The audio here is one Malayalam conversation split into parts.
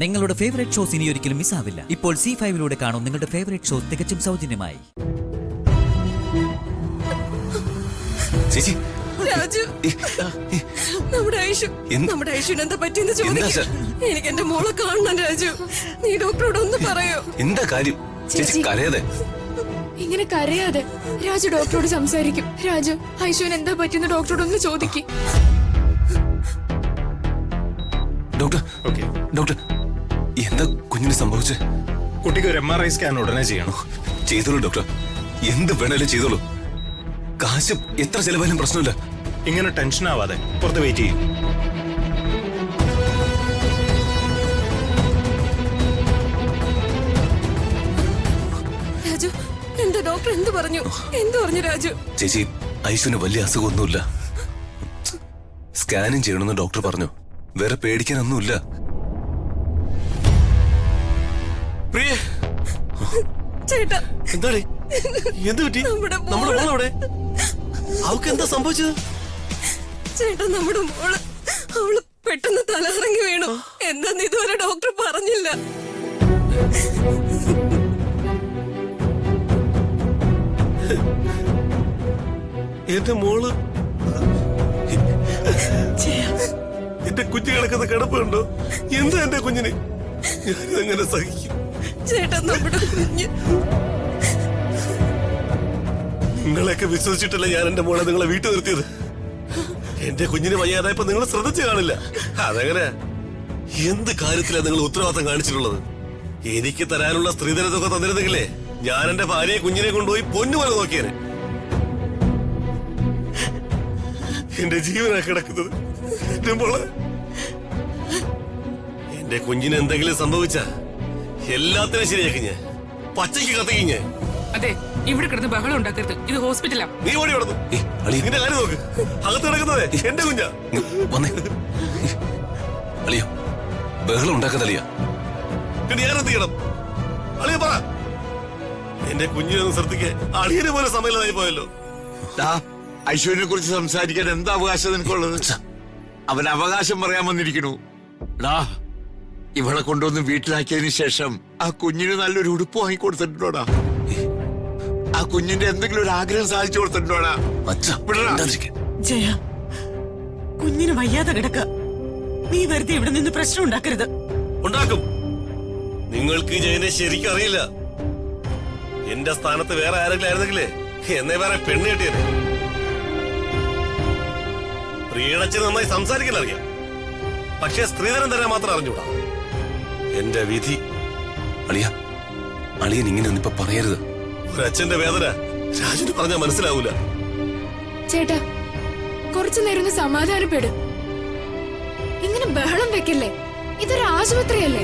നിങ്ങളുടെ ഫേവറേറ്റ് ഷോസ് ഇനി ഒരിക്കലും മിസ്സാവില്ല. ഇപ്പോൾ C5 കാണും നിങ്ങളുടെ ഫേവറേറ്റ് ഷോസ് തികച്ചും സൗജന്യമായി. ചേച്ചി രാജു, നമ്മുടെ ഐഷുവിന് എന്താ പറ്റിയെന്ന് ചോദിക്കും. എനിക്ക് എന്റെ മോളെ കാണണം രാജു. നീ ഡോക്ടറോട് ഒന്ന് പറയോ? എന്താ കാര്യം? ചേച്ചി കരയാതെ. ഇങ്ങനെ കരയാതെ രാജു ഡോക്ടറോട് സംസാരിക്കും. രാജു, ഐഷുവിന് എന്താ പറ്റിയെന്ന് ഡോക്ടറോട് ഒന്ന് ചോദിക്കും. ഡോക്ടർ, ഡോക്ടർ, എന്താ കുഞ്ഞിന് സംഭവിച്ചേ? കുട്ടിക്ക് ഒരു MRI സ്കാൻ ഉടനെ ചെയ്യണം. ചെയ്തോളൂ ഡോക്ടർ, എന്ത് വേണേലും ചെയ്തോളൂ. കാശ് എത്ര ചെലവായാലും പ്രശ്നമില്ല. ഇങ്ങനെ ടെൻഷൻ ആവാതെ പുറത്ത് വെയിറ്റ് ചെയ്യും. രാജു, എന്താ ഡോക്ടർ എന്ത് പറഞ്ഞു രാജു? ചേച്ചി, ഐശുവിന് വലിയ അസുഖമൊന്നുമില്ല. സ്കാനിങ് ചെയ്യണമെന്ന് ഡോക്ടർ പറഞ്ഞു. വേറെ പേടിക്കാനൊന്നുമില്ല. ചേട്ടാ, എന്താണ് എന്ത് പറ്റി? നമ്മുടെ മോളവിടെ അവൾക്ക് എന്താ സംഭവിച്ചത്? ചേട്ടാ, നമ്മുടെ മോള് അവള് പെട്ടെന്ന് തലകറങ്ങി വീണു. എന്താന്ന് ഇതുവരെ ഡോക്ടർ പറഞ്ഞില്ല. എന്റെ മോള് എന്റെ കുഞ്ഞു കിടക്കുന്ന കിടപ്പുണ്ടോ? എന്താ എന്റെ കുഞ്ഞിന്? ഞാനിതെങ്ങനെ സഹിക്കും? ചേട്ടാ, നമ്മുടെ കുഞ്ഞ്. നിങ്ങളെയൊക്കെ വിശ്വസിച്ചിട്ടല്ല ഞാൻ എന്റെ മോളെ നിങ്ങളെ വീട്ടിൽ നിർത്തിയത്. എന്റെ കുഞ്ഞിന് വയ്യാതായപ്പോ നിങ്ങൾ ശ്രദ്ധിച്ചു കാണില്ല. അതെങ്ങനെ? എന്ത് കാര്യത്തിലാണ് നിങ്ങൾ ഉത്തരവാദിത്തം കാണിച്ചിട്ടുള്ളത്? എനിക്ക് തരാനുള്ള സ്ത്രീധനത്തൊക്കെ തന്നിരുന്നെങ്കിലേ ഞാൻ എന്റെ ഭാര്യയെ കുഞ്ഞിനെ കൊണ്ടുപോയി പൊന്നുപോലെ നോക്കിയേനെ. എന്റെ ജീവനാ കിടക്കുന്നത്. എന്റെ മോളെ, എന്റെ കുഞ്ഞിന് എന്തെങ്കിലും സംഭവിച്ച എല്ലാത്തിനും ശരിയാക്കി ഞാൻ പച്ചയ്ക്ക് കത്തിക്കും ഞാൻ. അതെ, ഇവിടെ കിടന്ന് ബഹളം ഉണ്ടാക്കരുത്. ഇത് ഹോസ്പിറ്റലാ. നീ ഓടി കിടന്നു. നിന്റെ കാര്യം നോക്ക്. അകത്ത് കിടക്കുന്നതേ എന്റെ കുഞ്ഞാ. വന്നേ അളിയ, ബഹളം ഉണ്ടാക്കാതളിയ. ഞാൻ ചെയ്യണം? അളിയ പറ. എന്റെ കുഞ്ഞിനൊന്ന് ശ്രദ്ധിക്കാൻ അളിയനെ പോലെ സമയമായി പോയല്ലോ. ഐശ്വര്യനെ കുറിച്ച് സംസാരിക്കാൻ എന്താ അവകാശം നിനക്കുള്ളത്? അവൻ അവകാശം പറയാൻ വന്നിരിക്കണു. ഇവളെ കൊണ്ടുവന്ന് വീട്ടിലാക്കിയതിനു ശേഷം ആ കുഞ്ഞിന് നല്ലൊരു ഉടുപ്പ് വാങ്ങിക്കൊടുത്തിട്ടുണ്ടോടാ? ആ കുഞ്ഞിന്റെ എന്തെങ്കിലും ഒരു ആഗ്രഹം സാധിച്ചു കൊടുത്തിട്ടുണ്ടോടാ? ജയ, കുഞ്ഞിന് വയ്യാതെ കിടക്ക. നീ വെറുതെ ഇവിടെ നിന്ന് പ്രശ്നം ഉണ്ടാക്കരുത്. ഉണ്ടാക്കും. നിങ്ങൾക്ക് ജയനെ ശരിക്കും അറിയില്ല. എന്റെ സ്ഥാനത്ത് വേറെ ആരെങ്കിലും ആയിരുന്നെങ്കിലേ എന്നെ വേറെ പെണ്ണ് കെട്ടിയത്. പ്രിയടച്ചന് നന്നായി സംസാരിക്കാൻ അറിയാം, പക്ഷെ സ്ത്രീധനം തരാൻ മാത്രം അറിഞ്ഞൂടാ. എന്റെ വിധി. അളിയ, അളിയൻ ഇങ്ങനെ ഒന്നിപ്പോ പറയരുത്. ഒരച്ഛന്റെ വേദന രാജുന് പറഞ്ഞാൽ മനസ്സിലാവൂല. ചേട്ടാ, കുറച്ചു നേരം ഒന്ന് സമാധാനപ്പെട്. ഇങ്ങനെ ബഹളം വെക്കല്ലേ. ഇതൊരു ആശുപത്രിയല്ലേ.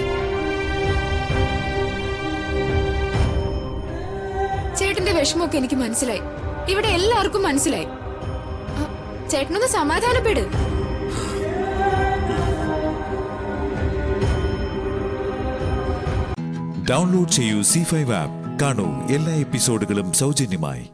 ചേട്ടന്റെ വിഷമമൊക്കെ എനിക്ക് മനസ്സിലായി. ഇവിടെ എല്ലാവർക്കും മനസ്സിലായി. ചേട്ടനൊന്ന് സമാധാനപ്പെട്. ഡൗൺലോഡ് ചെയ്യൂ C5 ആപ്പ്. കാണൂ എല്ലാ എപ്പിസോഡുകളും സൗജന്യമായി.